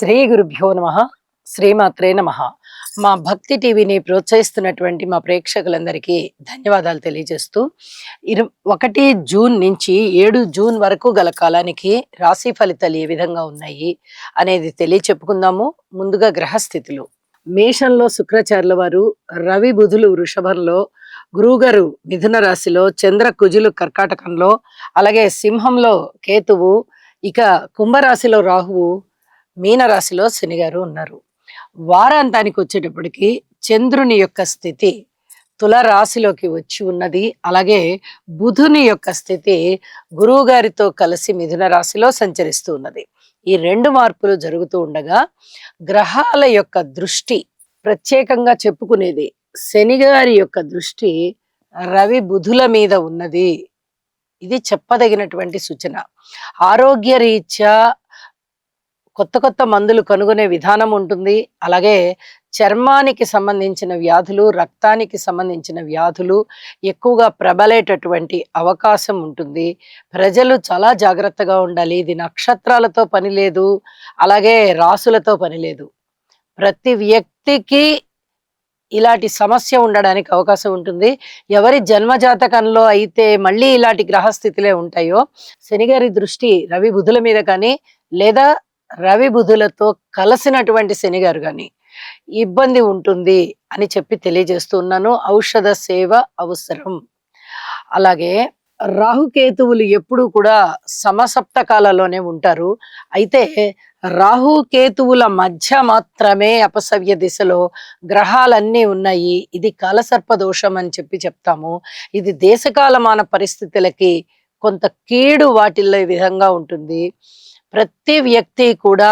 శ్రీ గురుభ్యో నమ. శ్రీమాత్రే నమ. మా భక్తి టీవీని ప్రోత్సహిస్తున్నటువంటి మా ప్రేక్షకులందరికీ ధన్యవాదాలు తెలియజేస్తూ 1 జూన్ నుంచి 7 జూన్ వరకు గల కాలానికి రాశి ఫలితాలు ఏ విధంగా ఉన్నాయి అనేది తెలియచెప్పుకుందాము. ముందుగా గ్రహస్థితులు. మేషంలో శుక్రాచార్యుల వారు, రవి బుధులు వృషభంలో, గురువుగారు మిథున రాశిలో, చంద్ర కుజులు కర్కాటకంలో, అలాగే సింహంలో కేతువు, ఇక కుంభరాశిలో రాహువు, మీనరాశిలో శనిగారు ఉన్నారు. వారాంతానికి వచ్చేటప్పటికి చంద్రుని యొక్క స్థితి తుల రాశిలోకి వచ్చి ఉన్నది. అలాగే బుధుని యొక్క స్థితి గురువు గారితో కలిసి మిథున రాశిలో సంచరిస్తూ ఉన్నది. ఈ 2 మార్పులు జరుగుతూ ఉండగా గ్రహాల యొక్క దృష్టి ప్రత్యేకంగా చెప్పుకునేది శని గారి యొక్క దృష్టి రవి బుధుల మీద ఉన్నది. ఇది చెప్పదగినటువంటి సూచన. ఆరోగ్య రీత్యా కొత్త మందులు కనుగొనే విధానం ఉంటుంది. అలాగే చర్మానికి సంబంధించిన వ్యాధులు, రక్తానికి సంబంధించిన వ్యాధులు ఎక్కువగా ప్రబలేటటువంటి అవకాశం ఉంటుంది. ప్రజలు చాలా జాగ్రత్తగా ఉండాలి. ఇది నక్షత్రాలతో పని లేదు, అలాగే రాసులతో పని లేదు. ప్రతి వ్యక్తికి ఇలాంటి సమస్య ఉండడానికి అవకాశం ఉంటుంది. ఎవరి జన్మజాతకంలో అయితే మళ్ళీ ఇలాంటి గ్రహస్థితులే ఉంటాయో, శనిగారి దృష్టి రవి బుధుల మీద కానీ, లేదా రవి బుధులతో కలిసినటువంటి శనిగారు కానీ ఇబ్బంది ఉంటుంది అని చెప్పి తెలియజేస్తున్నాను. ఔషధ సేవ అవసరం. అలాగే రాహుకేతువులు ఎప్పుడు కూడా సమసప్తకాలలోనే ఉంటారు. అయితే రాహుకేతువుల మధ్య మాత్రమే అపసవ్య దిశలో గ్రహాలన్నీ ఉన్నాయి. ఇది కాలసర్ప దోషం అని చెప్తాము. ఇది దేశకాలమాన పరిస్థితులకి కొంత కీడు వాటిల్లో ఈ విధంగా ఉంటుంది. ప్రతి వ్యక్తి కూడా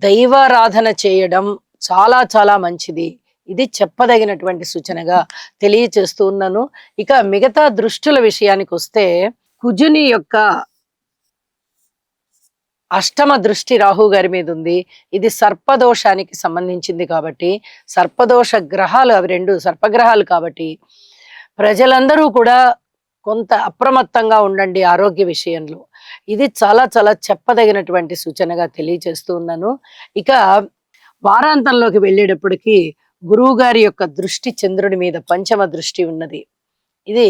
దైవారాధన చేయడం చాలా చాలా మంచిది. ఇది చెప్పదగినటువంటి సూచనగా తెలియచేస్తూ ఉన్నాను. ఇక మిగతా దృష్టుల విషయానికి వస్తే, కుజుని యొక్క అష్టమ దృష్టి రాహు గారి మీద ఉంది. ఇది సర్పదోషానికి సంబంధించింది కాబట్టి, సర్పదోష గ్రహాలు అవి 2 సర్పగ్రహాలు కాబట్టి ప్రజలందరూ కూడా కొంత అప్రమత్తంగా ఉండండి ఆరోగ్య విషయంలో. ఇది చాలా చాలా చెప్పదగినటువంటి సూచనగా తెలియజేస్తూ ఉన్నాను. ఇక వారాంతంలోకి వెళ్ళేటప్పటికి గురువు గారి యొక్క దృష్టి చంద్రుడి మీద పంచమ దృష్టి ఉన్నది. ఇది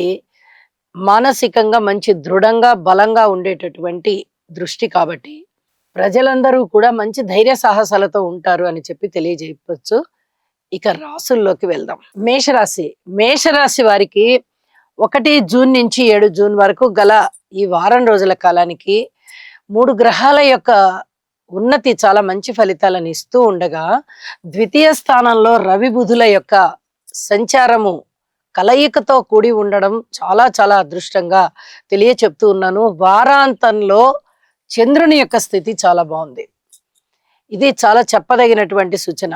మానసికంగా మంచి దృఢంగా బలంగా ఉండేటటువంటి దృష్టి కాబట్టి ప్రజలందరూ కూడా మంచి ధైర్య సాహసాలతో ఉంటారు అని చెప్పి తెలియజేయవచ్చు. ఇక రాసుల్లోకి వెళ్దాం. మేషరాశి వారికి 1 జూన్ నుంచి 7 జూన్ వరకు గల ఈ వారం రోజుల కాలానికి 3 గ్రహాల యొక్క ఉన్నతి చాలా మంచి ఫలితాలను ఇస్తూ ఉండగా, ద్వితీయ స్థానంలో రవి బుధుల యొక్క సంచారము కలయికతో కూడి ఉండడం చాలా చాలా అదృష్టంగా తెలియచెప్తూ ఉన్నాను. వారాంతంలో చంద్రుని యొక్క స్థితి చాలా బాగుంది. ఇది చాలా చెప్పదగినటువంటి సూచన.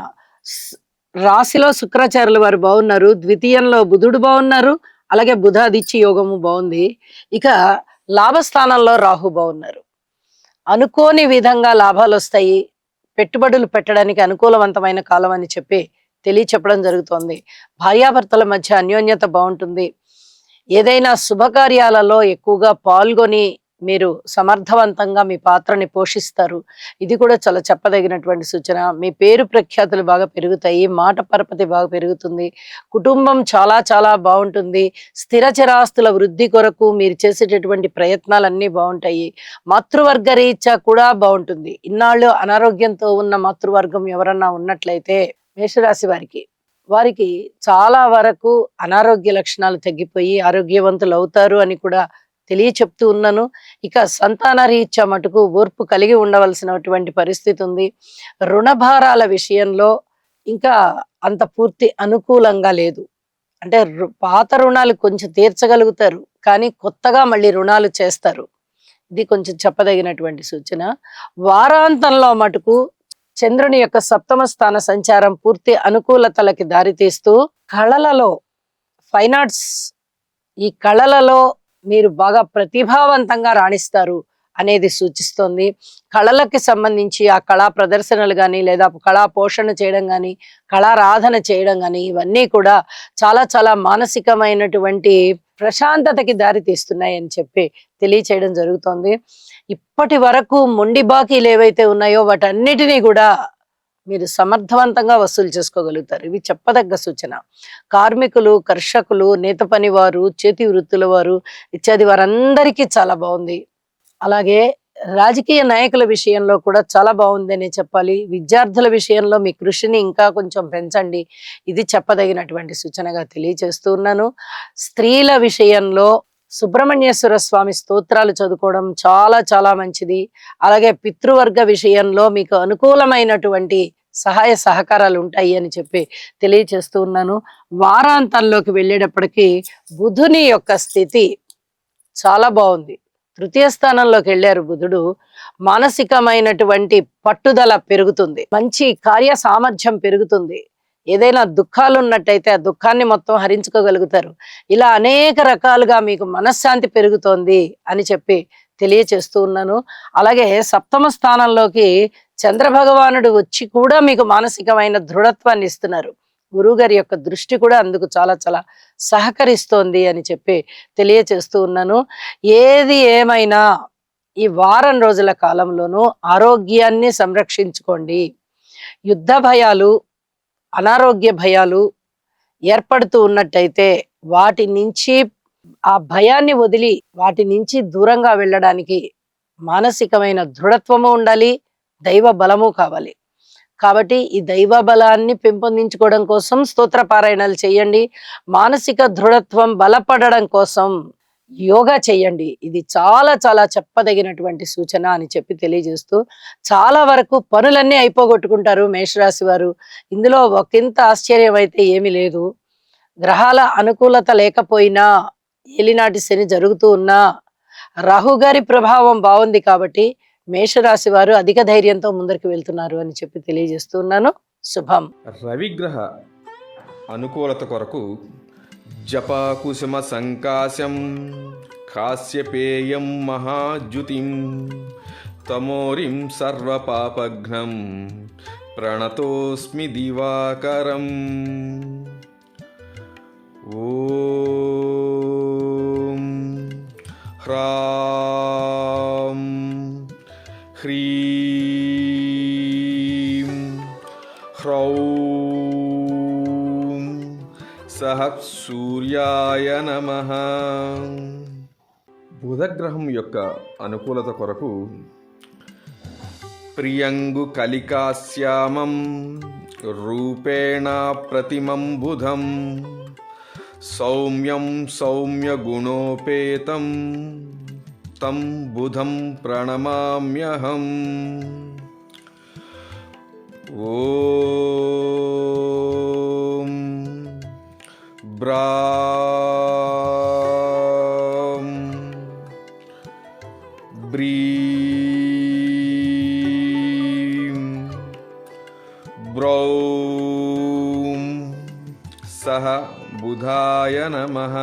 రాశిలో శుక్రాచార్యుల వారు బాగున్నారు, ద్వితీయంలో బుధుడు బాగున్నారు, అలాగే బుధాదిత్య యోగము బాగుంది. ఇక లాభస్థానంలో రాహు బాగున్నారు. అనుకోని విధంగా లాభాలు వస్తాయి. పెట్టుబడులు పెట్టడానికి అనుకూలవంతమైన కాలం అని చెప్పి తెలియచెప్పడం జరుగుతోంది. భార్యాభర్తల మధ్య అన్యోన్యత బాగుంటుంది. ఏదైనా శుభకార్యాలలో ఎక్కువగా పాల్గొని మీరు సమర్థవంతంగా మీ పాత్రని పోషిస్తారు. ఇది కూడా చాలా చెప్పదగినటువంటి సూచన. మీ పేరు ప్రఖ్యాతులు బాగా పెరుగుతాయి. మాట పరపతి బాగా పెరుగుతుంది. కుటుంబం చాలా చాలా బాగుంటుంది. స్థిర చరాస్తుల వృద్ధి కొరకు మీరు చేసేటటువంటి ప్రయత్నాలన్నీ బాగుంటాయి. మాతృవర్గ రీత్యా కూడా బాగుంటుంది. ఇన్నాళ్ళు అనారోగ్యంతో ఉన్న మాతృవర్గం ఎవరన్నా ఉన్నట్లయితే మేషరాశి వారికి చాలా వరకు అనారోగ్య లక్షణాలు తగ్గిపోయి ఆరోగ్యవంతులు అవుతారు అని కూడా తెలియచెప్తూ ఉన్నాను. ఇక సంతాన రీత్యా మటుకు ఓర్పు కలిగి ఉండవలసినటువంటి పరిస్థితి ఉంది. రుణభారాల విషయంలో ఇంకా అంత పూర్తి అనుకూలంగా లేదు. అంటే పాత రుణాలు కొంచెం తీర్చగలుగుతారు, కానీ కొత్తగా మళ్ళీ రుణాలు చేస్తారు. ఇది కొంచెం చెప్పదగినటువంటి సూచన. వారాంతంలో మటుకు చంద్రుని యొక్క సప్తమ స్థాన సంచారం పూర్తి అనుకూలతలకి దారితీస్తూ కళలలో, ఫైన్ ఆర్ట్స్, ఈ కళలలో మీరు బాగా ప్రతిభావంతంగా రాణిస్తారు అనేది సూచిస్తోంది. కళలకి సంబంధించి ఆ కళా ప్రదర్శనలు కానీ, లేదా కళా పోషణ చేయడం కానీ, కళారాధన చేయడం కానీ, ఇవన్నీ కూడా చాలా చాలా మానసికమైనటువంటి ప్రశాంతతకి దారి తీస్తున్నాయి అని చెప్పి తెలియచేయడం జరుగుతోంది. ఇప్పటి వరకు మొండి బాకీలు ఏవైతే ఉన్నాయో వాటన్నిటినీ కూడా మీరు సమర్థవంతంగా వసూలు చేసుకోగలుగుతారు. ఇవి చెప్పదగ్గ సూచన. కార్మికులు, కర్షకులు, నేత పని వారు, చేతి వృత్తుల వారు ఇత్యాది వారందరికీ చాలా బాగుంది. అలాగే రాజకీయ నాయకుల విషయంలో కూడా చాలా బాగుందనే చెప్పాలి. విద్యార్థుల విషయంలో మీ కృషిని ఇంకా కొంచెం పెంచండి. ఇది చెప్పదగినటువంటి సూచనగా తెలియజేస్తూ ఉన్నాను. స్త్రీల విషయంలో సుబ్రహ్మణ్యేశ్వర స్వామి స్తోత్రాలు చదువుకోవడం చాలా చాలా మంచిది. అలాగే పితృవర్గ విషయంలో మీకు అనుకూలమైనటువంటి సహాయ సహకారాలు ఉంటాయి అని చెప్పి తెలియచేస్తూ ఉన్నాను. వారాంతంలోకి వెళ్ళేటప్పటికీ బుధుని యొక్క స్థితి చాలా బాగుంది. తృతీయ స్థానంలోకి వెళ్ళారు బుధుడు. మానసికమైనటువంటి పట్టుదల పెరుగుతుంది, మంచి కార్య సామర్థ్యం పెరుగుతుంది. ఏదైనా దుఃఖాలు ఉన్నట్టయితే ఆ దుఃఖాన్ని మొత్తం హరించుకోగలుగుతారు. ఇలా అనేక రకాలుగా మీకు మనశ్శాంతి పెరుగుతోంది అని చెప్పి తెలియచేస్తూ ఉన్నాను. అలాగే సప్తమ స్థానంలోకి చంద్ర భగవానుడు వచ్చి కూడా మీకు మానసికమైన దృఢత్వాన్ని ఇస్తున్నారు. గురువుగారి యొక్క దృష్టి కూడా అందుకు చాలా చాలా సహకరిస్తోంది అని చెప్పి తెలియచేస్తూ ఉన్నాను. ఏది ఏమైనా ఈ వారం రోజుల కాలంలోనూ ఆరోగ్యాన్ని సంరక్షించుకోండి. యుద్ధ భయాలు, అనారోగ్య భయాలు ఏర్పడుతూ ఉన్నట్టయితే వాటి నుంచి, ఆ భయాన్ని వదిలి వాటి నుంచి దూరంగా వెళ్ళడానికి మానసికమైన దృఢత్వము ఉండాలి, దైవ బలము కావాలి. కాబట్టి ఈ దైవ బలాన్ని పెంపొందించుకోవడం కోసం స్తోత్ర పారాయణాలు చేయండి. మానసిక దృఢత్వం బలపడడం కోసం యోగా చేయండి. ఇది చాలా చాలా చెప్పదగినటువంటి సూచన అని చెప్పి తెలియజేస్తూ, చాలా వరకు పనులన్నీ అయిపోగొట్టుకుంటారు మేషరాశి వారు. ఇందులో ఒకంత ఆశ్చర్యం అయితే ఏమీ లేదు. గ్రహాల అనుకూలత లేకపోయినా, ఏలినాటి శని జరుగుతూ ఉన్నా, రాహుగారి ప్రభావం బాగుంది కాబట్టి మేషరాశి వారు అధిక ధైర్యంతో ముందరికి వెళ్తున్నారు అని చెప్పి తెలియజేస్తున్నాను. శుభం. రవిగ్రహ అనుకూలత కొరకు జపాకుసుమ సంకాశం కాశ్యపేయం మహాద్యుతిం తమోరిం సర్వపాపఘ్నం ప్రణతోస్మి దివాకరం. ఓం హ్రాం హ్రీం హ్రౌం సహ సూర్యాయ నమః. బుధగ్రహం యొక్క అనుకూలత కొరకు ప్రియంగు కలికాశ్యామం రూపేణ ప్రతిమం బుధం సౌమ్యం సౌమ్య గుణోపేతం తం బుధం ప్రణమామ్యహం. ఓం బ్రాం బ్రీం బ్రౌం సహ బుధాయ నమః.